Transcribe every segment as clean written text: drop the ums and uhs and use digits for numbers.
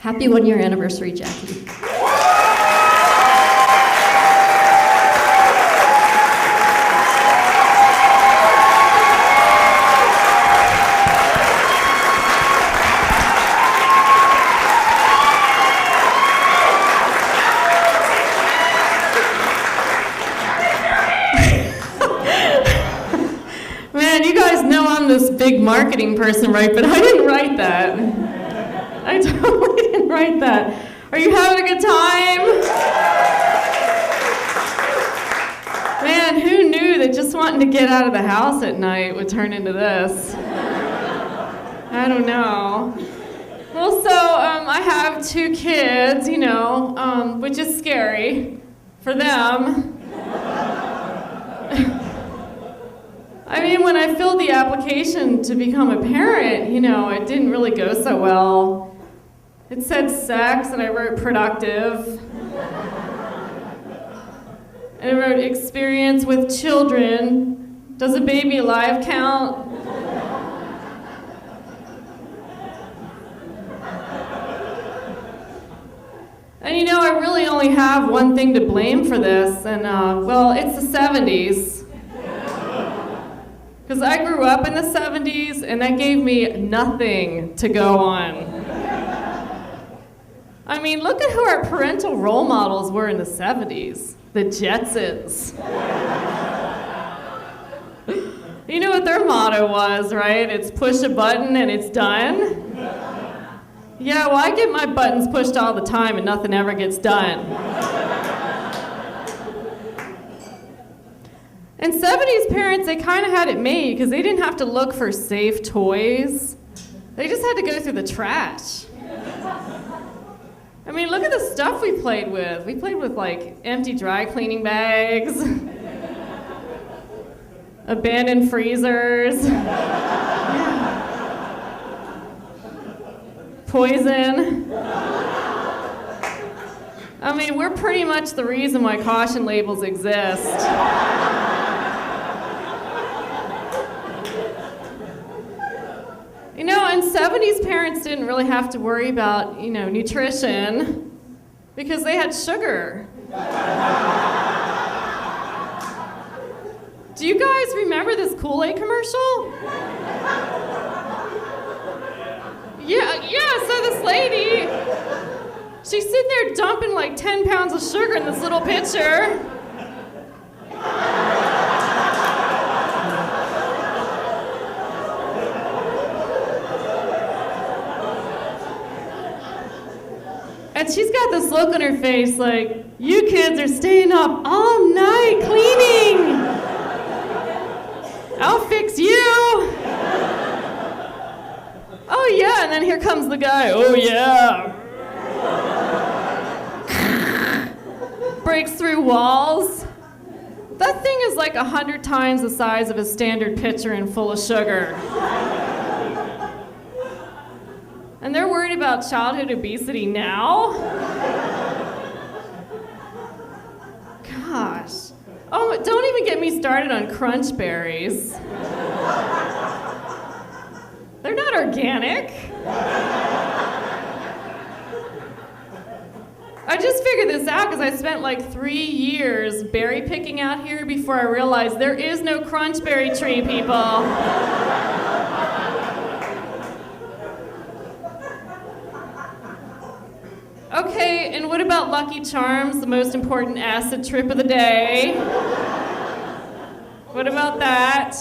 Happy 1-year anniversary, Jackie. Man, you guys know I'm this big marketing person, right? But I didn't write that. I totally didn't write that. Are you having a good time? Man, who knew that just wanting to get out of the house at night would turn into this? I don't know. Well, so I have 2 kids, which is scary for them. I mean, when I filled the application to become a parent, it didn't really go so well. It said sex, and I wrote productive. And I wrote experience with children. Does a baby alive count? And I really only have one thing to blame for this, and it's the 70s. Because I grew up in the 70s, and that gave me nothing to go on. I mean, look at who our parental role models were in the 70s. The Jetsons. You know what their motto was, right? It's push a button and it's done. Yeah, well, I get my buttons pushed all the time and nothing ever gets done. And 70s parents, they kind of had it made because they didn't have to look for safe toys. They just had to go through the trash. I mean, look at the stuff we played with. We played with, empty dry cleaning bags, abandoned freezers, poison. I mean, we're pretty much the reason why caution labels exist. And 70s parents didn't really have to worry about, nutrition because they had sugar. Do you guys remember this Kool-Aid commercial? Yeah, so this lady, she's sitting there dumping 10 pounds of sugar in this little pitcher. And she's got this look on her face like, you kids are staying up all night cleaning. I'll fix you. Oh yeah, and then here comes the guy. Oh yeah. Breaks through walls. That thing is 100 times the size of a standard pitcher and full of sugar. And they're worried about childhood obesity now? Gosh. Oh, don't even get me started on crunch berries. They're not organic. I just figured this out because I spent 3 years berry picking out here before I realized there is no crunch berry tree, people. Okay, and what about Lucky Charms, the most important acid trip of the day? What about that?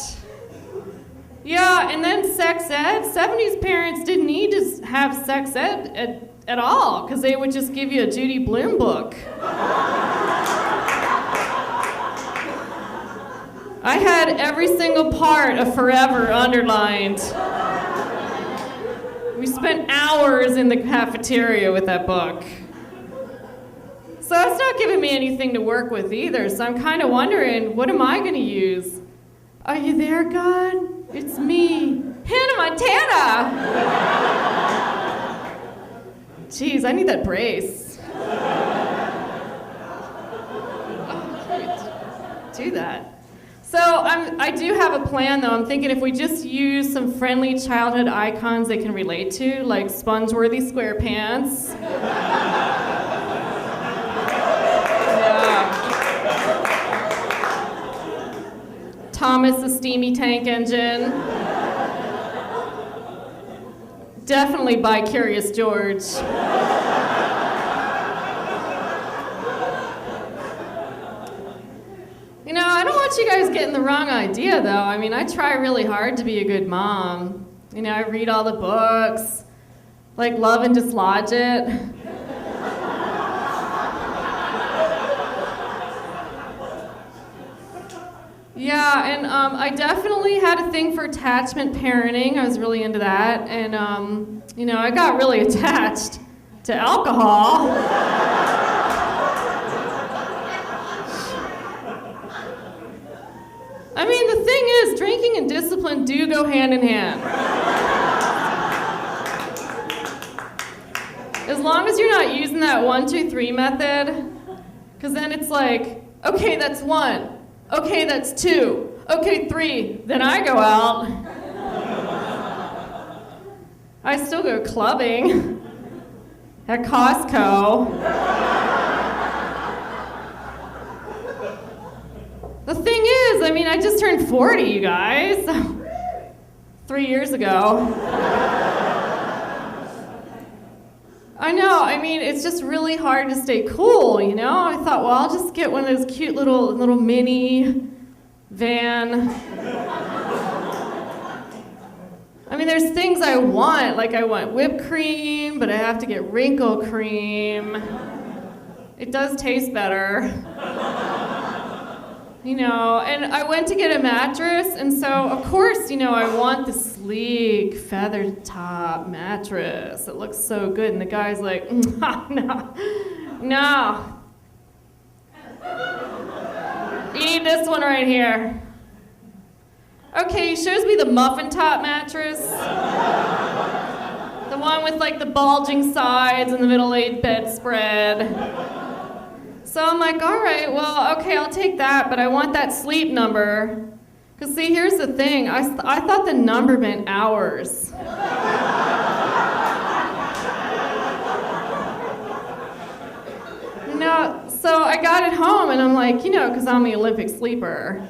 Yeah, and then sex ed. 70s parents didn't need to have sex ed at all, because they would just give you a Judy Blume book. I had every single part of Forever underlined. We spent hours in the cafeteria with that book. So it's not giving me anything to work with either, so I'm kind of wondering, what am I going to use? Are you there, God? It's me, Hannah Montana! Jeez, I need that brace. Oh, I can't do that. So I do have a plan, though. I'm thinking if we just use some friendly childhood icons they can relate to, like Spongeworthy SquarePants. Thomas the Steamy Tank Engine. Definitely by Curious George. You know, I don't want you guys getting the wrong idea, though. I mean, I try really hard to be a good mom. You know, I read all the books, like Love and Dislodge It. Yeah, and I definitely had a thing for attachment parenting. I was really into that. And, you know, I got really attached to alcohol. I mean, the thing is, drinking and discipline do go hand in hand. As long as you're not using that 1, 2, 3 method, because then it's like, okay, that's 1. Okay, that's 2. Okay, 3. Then I go out. I still go clubbing at Costco. The thing is, I mean, I just turned 40, you guys. 3 years ago. I know, I mean, it's just really hard to stay cool, you know? I thought, well, I'll just get one of those cute little mini van. I mean, there's things I want, like I want whipped cream, but I have to get wrinkle cream. It does taste better. You know, and I went to get a mattress, and so, of course, you know, I want the sleek, feathered top mattress. It looks so good, and the guy's like, no. You need this one right here. Okay, he shows me the muffin top mattress. The one with, like, the bulging sides and the middle-aged bedspread. So I'm like, all right, well, okay, I'll take that, but I want that sleep number. Because, see, here's the thing. I thought the number meant hours. You know, so I got it home, and I'm like, you know, because I'm the Olympic sleeper.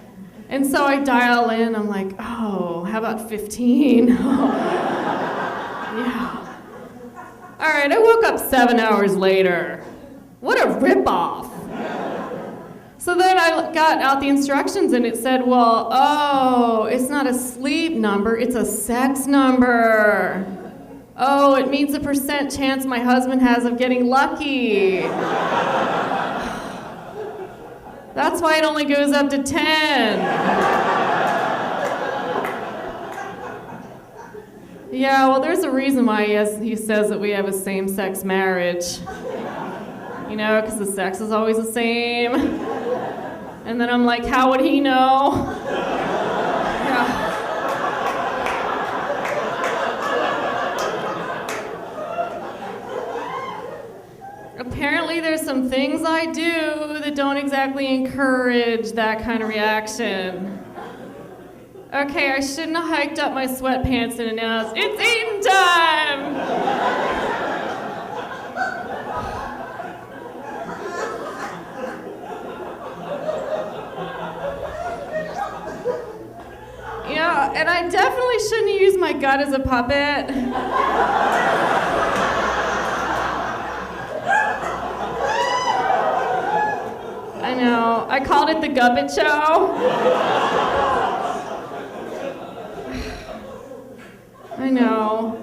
And so I dial in, I'm like, oh, how about 15? Yeah. All right, I woke up 7 hours later. What a ripoff. So then I got out the instructions and it said, well, oh, it's not a sleep number, it's a sex number. Oh, it means the % chance my husband has of getting lucky. That's why it only goes up to 10. Yeah, well, there's a reason why he says that we have a same-sex marriage. You know, because the sex is always the same. And then I'm like, how would he know? Yeah. Apparently there's some things I do that don't exactly encourage that kind of reaction. Okay, I shouldn't have hiked up my sweatpants and announced, it's eating time! Yeah, and I definitely shouldn't use my gut as a puppet. I know. I called it the Guppet Show. I know.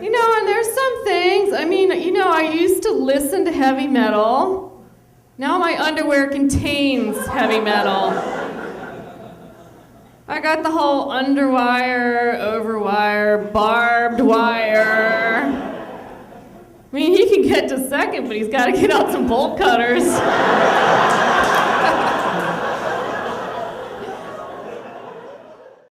You know, and there's some things, I mean, you know, I used to listen to heavy metal. Now my underwear contains heavy metal. I got the whole underwire, overwire, barbed wire. I mean, he can get to second, but he's got to get out some bolt cutters.